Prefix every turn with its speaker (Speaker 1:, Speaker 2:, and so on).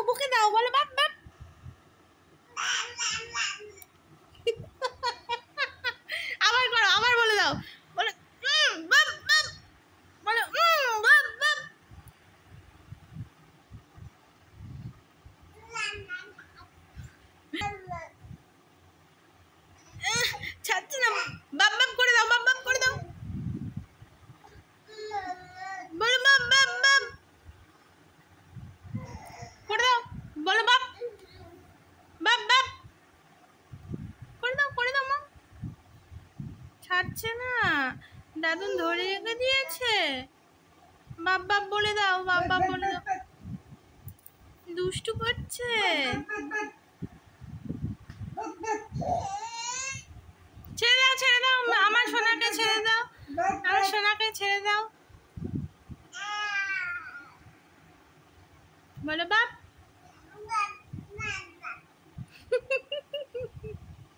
Speaker 1: বুকে দাও, বলো বাপ বাপ। আবার করো, আবার বলে দাও, বলো বাপ বাপ, বলো বাপ বাপ। ছাড়ছে না, বাপ বাপ করে দাও, বাপ বাপ করে দাও, বলো বাপ বাপ বাপ করে দাও, বলো বাপ বাপ বাপ করে দাও মা। ছাড়ছে না, দাদুন ধরে রেখে দিয়েছে। বাপ বাপ বলে দাও, বাপ বাপ বলে দাও, দুষ্টু করছে। ছেড়ে দাও, ছেড়ে দাও, আমার সোনাকে ছেড়ে দাও, আমার সোনাকে ছেড়ে দাও, বলো বাপ।